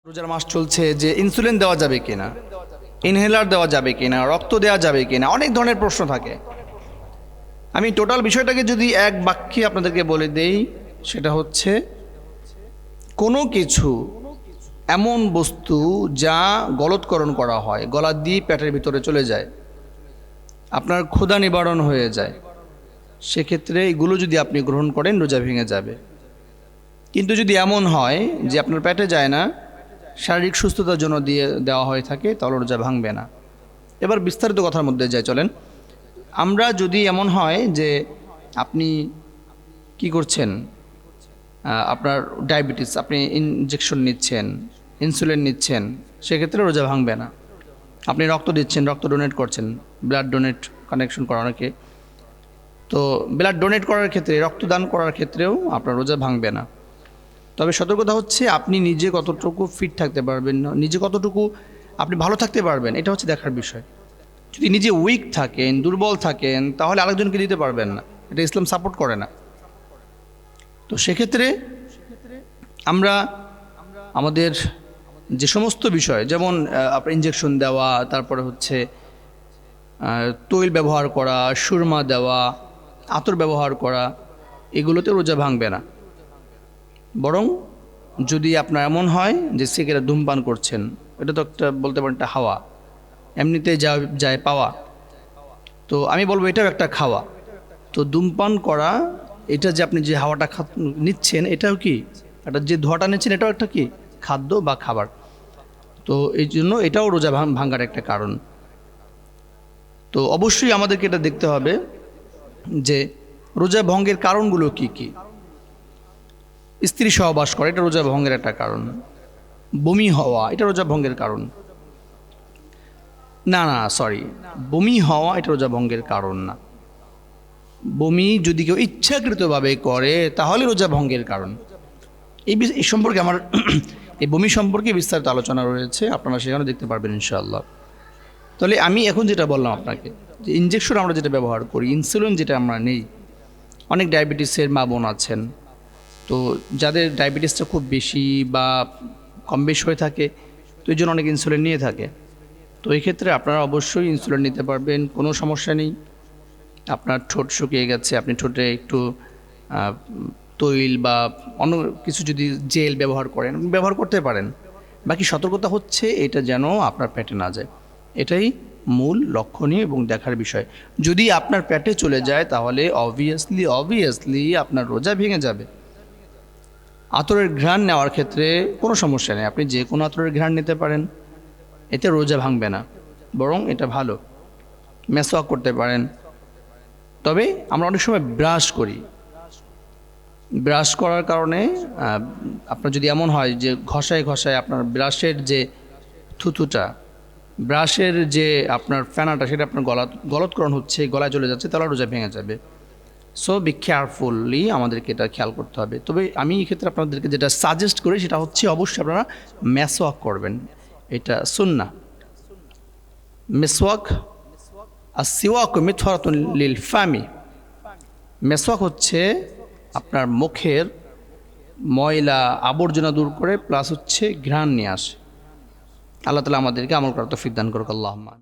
রোজার মাস চলছে যে ইনসুলিন দেওয়া যাবে কিনা, ইনহেলার দেওয়া যাবে কিনা, রক্ত দেওয়া যাবে কিনা, অনেক ধরনের প্রশ্ন থাকে। আমি টোটাল বিষয়টাকে যদি এক বাক্যে আপনাদেরকে বলে দেই, সেটা হচ্ছে কোনো কিছু এমন বস্তু যা গলৎকরণ করা হয়, গলা দিয়ে পেটের ভিতরে চলে যায়, আপনার ক্ষুধা নিবারণ হয়ে যায়, সেক্ষেত্রে এগুলো যদি আপনি গ্রহণ করেন রোজা ভেঙে যাবে। কিন্তু যদি এমন হয় যে আপনার পেটে যায় না, শারীরিক সুস্থতার জন্য দেওয়া হয়ে থাকে, তাহলে রোজা ভাঙবে না। এবার বিস্তারিত কথার মধ্যে যাই, চলেন। আমরা যদি এমন হয় যে আপনি কি করছেন, আপনার ডায়াবেটিস, আপনি ইনজেকশন নিচ্ছেন, ইনসুলিন নিচ্ছেন, সেক্ষেত্রে রোজা ভাঙবে না। আপনি রক্ত দিচ্ছেন, রক্ত ডোনেট করছেন, ব্লাড ডোনেট কানেকশন করা অনেকে, তো ব্লাড ডোনেট করার ক্ষেত্রে, রক্তদান করার ক্ষেত্রেও আপনার রোজা ভাঙবে না। তবে সতর্কতা হচ্ছে আপনি নিজে কতটুকু ফিট থাকতে পারবেন, না নিজে কতটুকু আপনি ভালো থাকতে পারবেন, এটা হচ্ছে দেখার বিষয়। যদি নিজে উইক থাকেন, দুর্বল থাকেন, তাহলে আরেকজনকে দিতে পারবেন না, এটা ইসলাম সাপোর্ট করে না। তো সেক্ষেত্রে আমরা আমাদের যে সমস্ত বিষয়, যেমন আপনার ইনজেকশন দেওয়া, তারপরে হচ্ছে তৈল ব্যবহার করা, সুরমা দেওয়া, আতর ব্যবহার করা, এগুলোতে রোজা ভাঙবে না। বরং যদি আপনার এমন হয় যে সিগারেট ধূমপান করছেন, এটা তো একটা বলতে পারেন একটা হাওয়া, এমনিতে যায় পাওয়া, তো আমি বলবো এটাও একটা খাওয়া। তো ধূমপান করা, এটা যে আপনি যে হাওয়াটা নিচ্ছেন, এটাও কি একটা, যে ধোঁয়াটা নিচ্ছেন, এটাও একটা কি খাদ্য বা খাবার। তো এই জন্য এটাও রোজা ভাঙার একটা কারণ। তো অবশ্যই আমাদেরকে এটা দেখতে হবে যে রোজা ভঙ্গের কারণগুলো কি কি। স্ত্রী সহবাস করা, এটা রোজা ভঙ্গের একটা কারণ। বমি হওয়া, এটা রোজা ভঙ্গের কারণ। বমি হওয়া এটা রোজা ভঙ্গের কারণ না। বমি যদি কেউ ইচ্ছাকৃতভাবে করে, তাহলে রোজা ভঙ্গের কারণ। এই সম্পর্কে আমার এই বমি সম্পর্কে বিস্তারিত আলোচনা রয়েছে, আপনারা সেখানে দেখতে পারবেন ইনশাআল্লাহ। তাহলে আমি এখন যেটা বললাম আপনাকে, যে ইনজেকশন আমরা যেটা ব্যবহার করি, ইনসুলিন যেটা আমরা নেই, অনেক ডায়াবেটিসের মা বোন আছেন, তো যাদের ডায়াবেটিসটা খুব বেশি বা কম বেশি হয়ে থাকে, তো এই জন্য অনেক ইনসুলিন নিয়ে থাকে। তো এই ক্ষেত্রে আপনারা অবশ্যই ইনসুলিন নিতে পারবেন, কোনো সমস্যা নেই। আপনার ঠোঁট শুকিয়ে গেছে, আপনি ঠোঁটে একটু তৈল বা অন্য কিছু যদি জেল ব্যবহার করেন, ব্যবহার করতে পারেন। বাকি সতর্কতা হচ্ছে এটা যেন আপনার পেটে না যায়, এটাই মূল লক্ষণীয় এবং দেখার বিষয়। যদি আপনার পেটে চলে যায়, তাহলে অবভিয়াসলি আপনার রোজা ভেঙে যাবে। আতরের ঘ্রাণ নেওয়ার ক্ষেত্রে কোনো সমস্যা নেই, আপনি যে কোনো আতরের ঘ্রাণ নিতে পারেন, এতে রোজা ভাঙবে না, বরং এটা ভালো। মেসওয়াক করতে পারেন। তবে আমরা অনেক সময় ব্রাশ করি, ব্রাশ করার কারণে আপনার যদি এমন হয় যে ঘষায় ঘষায় আপনার ব্রাশের যে থুতুটা, ব্রাশের যে আপনার ফেনাটা, সেটা আপনার গলৎকরণ হচ্ছে, গলায় চলে যাচ্ছে, তাহলে রোজা ভেঙে যাবে। সো বি কেয়ারফুলি, আমাদেরকে এটা খেয়াল করতে হবে। তবে আমি এই ক্ষেত্রে আপনাদেরকে যেটা সাজেস্ট করি, সেটা হচ্ছে অবশ্যই আপনারা মেসওয়াক করবেন, এটা সুন্নাহ। মেসওয়াক আসিওয়াক মিতফারাতুন লিল ফামি, মেসওয়াক হচ্ছে আপনার মুখের ময়লা আবর্জনা দূর করে, প্লাস হচ্ছে ঘ্রাণ নিয়ে আসে। আল্লাহ তাআলা আমাদেরকে আমল করার তৌফিক দান করুক। আল্লাহুম্মা।